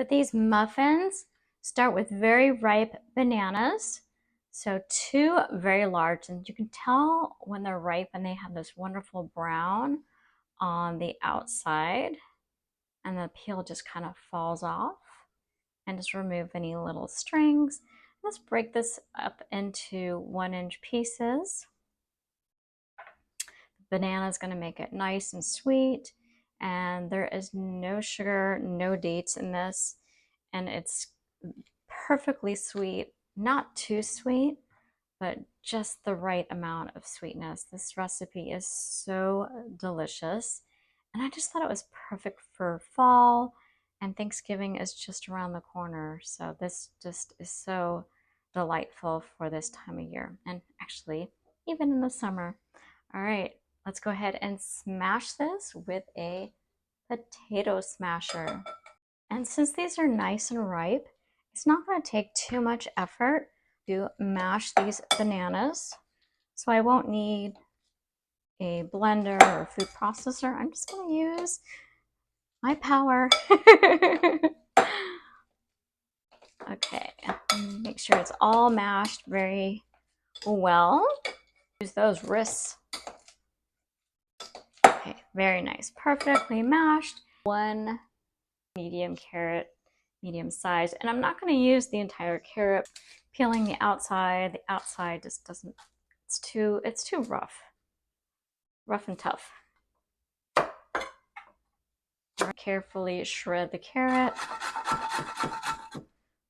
For these muffins, start with very ripe bananas. So 2 very large, and you can tell when they're ripe and they have this wonderful brown on the outside, and the peel just kind of falls off. And just remove any little strings. Let's break this up into 1-inch pieces. The banana is going to make it nice and sweet, and there is no sugar, no dates in this, and it's perfectly sweet, not too sweet, but just the right amount of sweetness. This recipe is so delicious, and I just thought it was perfect for fall, and Thanksgiving is just around the corner. So this just is so delightful for this time of year, and actually even in the summer. All right, let's go ahead and smash this with a potato smasher. And since these are nice and ripe, it's not going to take too much effort to mash these bananas. So I won't need a blender or a food processor. I'm just going to use my power. Okay, make sure it's all mashed very well. Use those wrists. Okay, very nice, perfectly mashed. 1 medium carrot, medium size, and I'm not going to use the entire carrot. Peeling the outside just doesn't, it's too rough and tough. Carefully shred the carrot,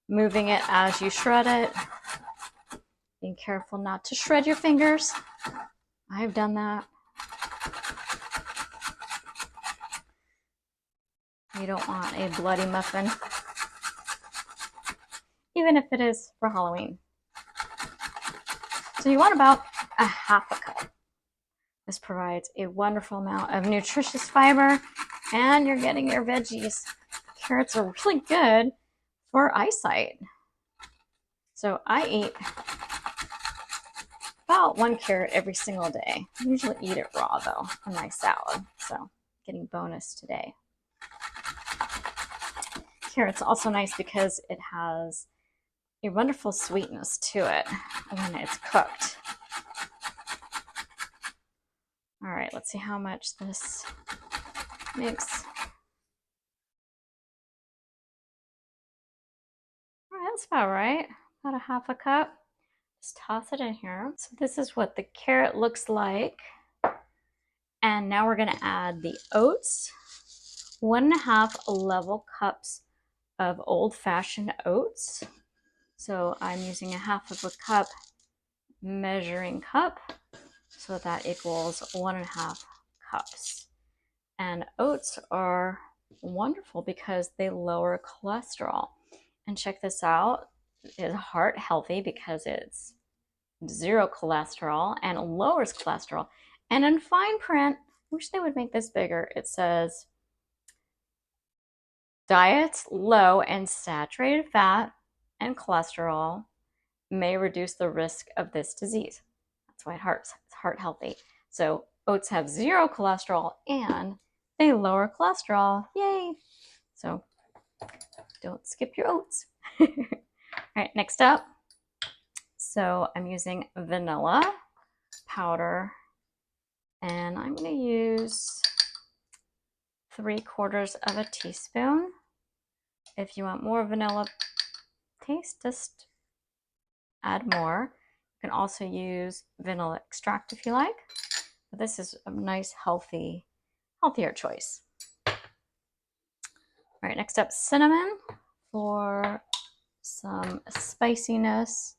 moving it as you shred it. Being careful not to shred your fingers. I've done that. You don't want a bloody muffin, even if it is for Halloween. So you want about a half a cup. This provides a wonderful amount of nutritious fiber, and you're getting your veggies. Carrots are really good for eyesight. So I eat about 1 carrot every single day. I usually eat it raw though, in my salad. So getting bonus today. Carrot's also nice because it has a wonderful sweetness to it when it's cooked. All right, let's see how much this makes. All right, that's about right. About a half a cup. Just toss it in here. So this is what the carrot looks like. And now we're gonna add the oats. 1.5 level cups of old-fashioned oats. So I'm using 1/2 cup measuring cup, so that equals 1.5 cups. And oats are wonderful because they lower cholesterol. And check this out, it's heart healthy because it's 0 cholesterol and lowers cholesterol. And in fine print, I wish they would make this bigger, it says diets low in saturated fat and cholesterol may reduce the risk of this disease. That's why it's heart healthy. So oats have 0 cholesterol and they lower cholesterol. Yay! So don't skip your oats. All right, next up. So I'm using vanilla powder, and I'm going to use 3/4 of a teaspoon. If you want more vanilla taste, just add more. You can also use vanilla extract if you like. But this is a nice, healthier choice. All right, next up, cinnamon for some spiciness.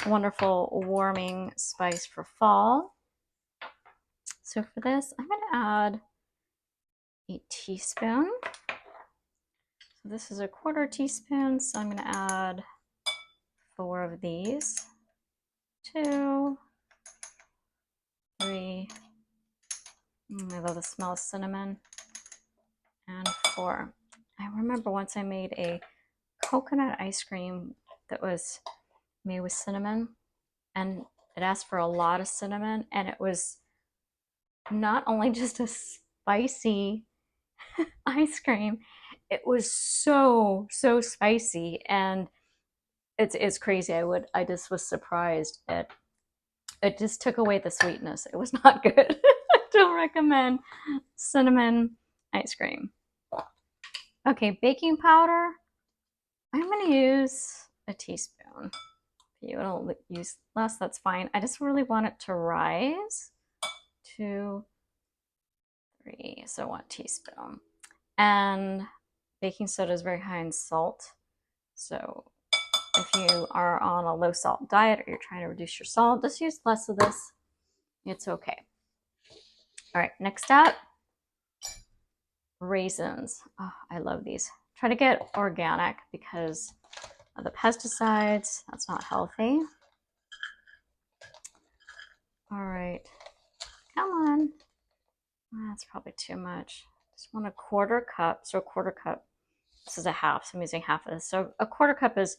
A wonderful warming spice for fall. So for this, I'm going to add a teaspoon. So this is a 1/4 teaspoon, so I'm going to add 4 of these. 2, 3, I love the smell of cinnamon, and 4. I remember once I made a coconut ice cream that was made with cinnamon, and it asked for a lot of cinnamon, and it was not only just a spicy ice cream, it was so, so spicy, and it's crazy. I just was surprised. It just took away the sweetness. It was not good. I don't recommend cinnamon ice cream. Okay, baking powder. I'm gonna use a teaspoon. If you don't use less, that's fine. I just really want it to rise. 2, 3, so 1 teaspoon. And baking soda is very high in salt. So if you are on a low salt diet or you're trying to reduce your salt, just use less of this. It's okay. All right, next up, raisins. Oh, I love these. Try to get organic because of the pesticides. That's not healthy. All right, come on. That's probably too much. Just want a 1/4 cup. So a 1/4 cup. This is a half, so I'm using half of this. So a 1/4 cup is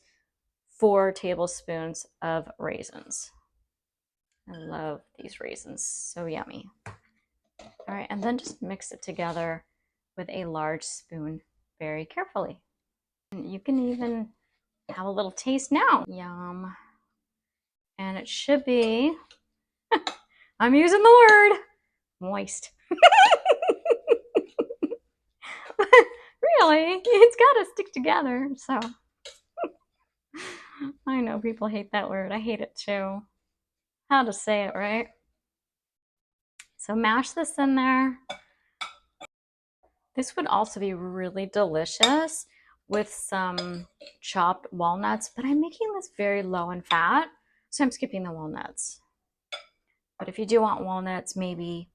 4 tablespoons of raisins. I love these raisins, so yummy. All right, and then just mix it together with a large spoon very carefully. And you can even have a little taste now. Yum. And it should be, I'm using the word, moist. Really, it's got to stick together, so. I know people hate that word. I hate it too. How to say it, right? So mash this in there. This would also be really delicious with some chopped walnuts, but I'm making this very low in fat, so I'm skipping the walnuts. But if you do want walnuts, maybe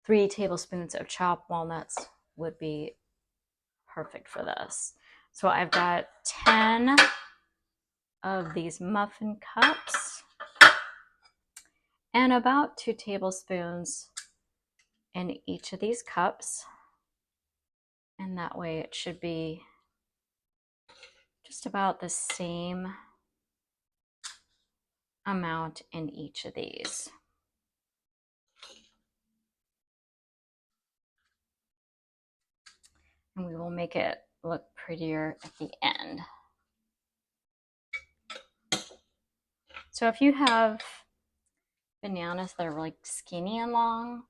3 tablespoons of chopped walnuts would be perfect for this. So I've got 10 of these muffin cups and about 2 tablespoons in each of these cups. And that way it should be just about the same amount in each of these. And we will make it look prettier at the end. So if you have bananas that are really skinny and long,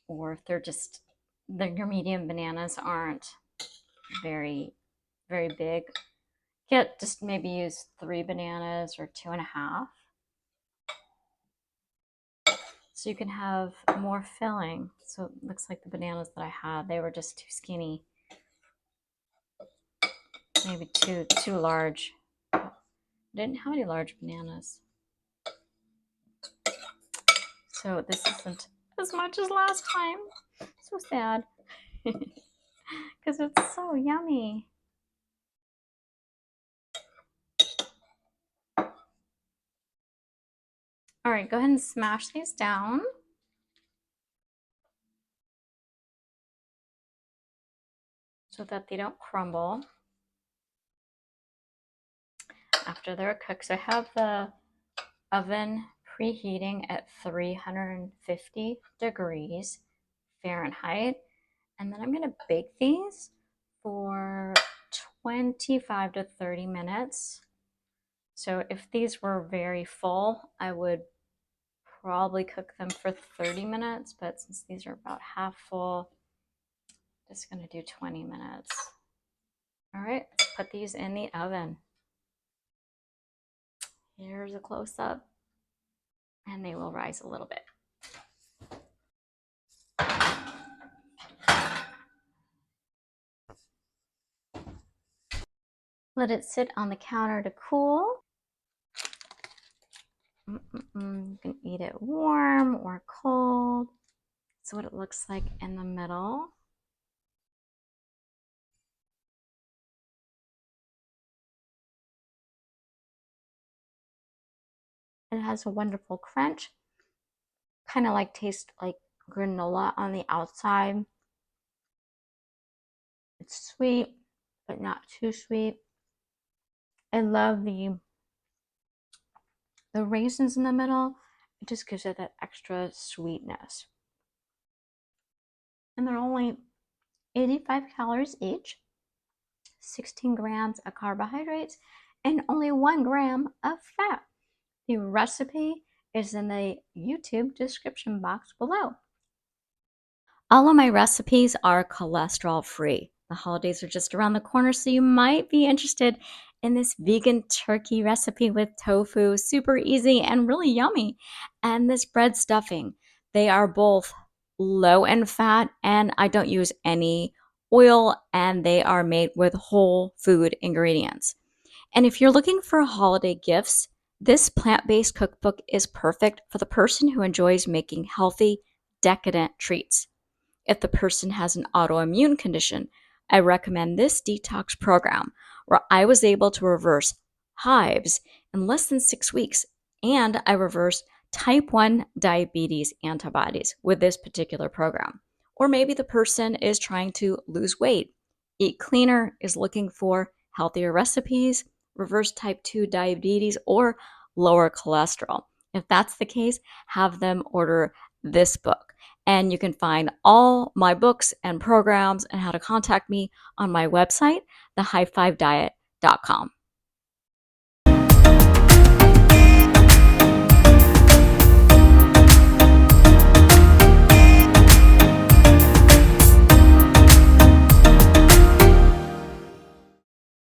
or if they're just, your medium bananas aren't very, very big, just maybe use 3 bananas or 2.5. So you can have more filling. So it looks like the bananas that I had, they were just too skinny. Maybe too large. I didn't have any large bananas. So this isn't as much as last time. So sad. Because it's so yummy. All right, go ahead and smash these down. So that they don't crumble after they're cooked. So I have the oven preheating at 350 degrees Fahrenheit. And then I'm going to bake these for 25 to 30 minutes. So if these were very full, I would probably cook them for 30 minutes. But since these are about half full, I'm just going to do 20 minutes. All right, let's put these in the oven. Here's a close-up, and they will rise a little bit. Let it sit on the counter to cool. You can eat it warm or cold. That's what it looks like in the middle. It has a wonderful crunch. Kind of like tastes like granola on the outside. It's sweet, but not too sweet. I love the raisins in the middle. It just gives it that extra sweetness. And they're only 85 calories each. 16 grams of carbohydrates, and only 1 gram of fat. The recipe is in the YouTube description box below. All of my recipes are cholesterol free. The holidays are just around the corner, so you might be interested in this vegan turkey recipe with tofu, super easy and really yummy. And this bread stuffing, they are both low in fat and I don't use any oil, and they are made with whole food ingredients. And if you're looking for holiday gifts, this plant based cookbook is perfect for the person who enjoys making healthy, decadent treats. If the person has an autoimmune condition, I recommend this detox program where I was able to reverse hives in less than 6 weeks, and I reversed type 1 diabetes antibodies with this particular program. Or maybe the person is trying to lose weight, eat cleaner, is looking for healthier recipes, reverse type 2 diabetes, or lower cholesterol. If that's the case, have them order this book. And you can find all my books and programs and how to contact me on my website, thehigh5diet.com.